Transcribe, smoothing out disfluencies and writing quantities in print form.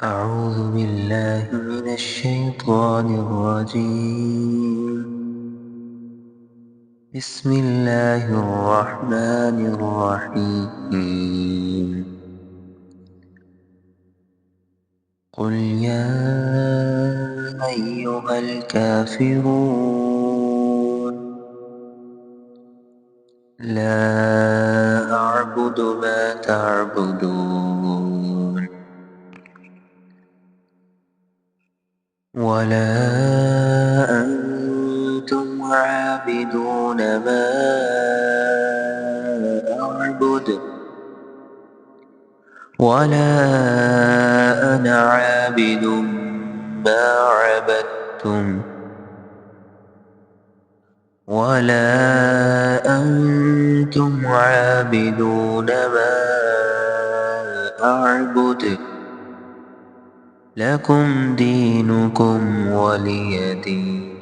أعوذ بالله من الشيطان الرجيم. بسم الله الرحمن الرحيم. قل يا أيها الكافرون لا أعبد ما تعبدون ولا أنتم عابدون ما أعبد ولا أنا عابد ما عبدتم ولا أنتم عابدون ما أعبد لكم دينكم ولي دين.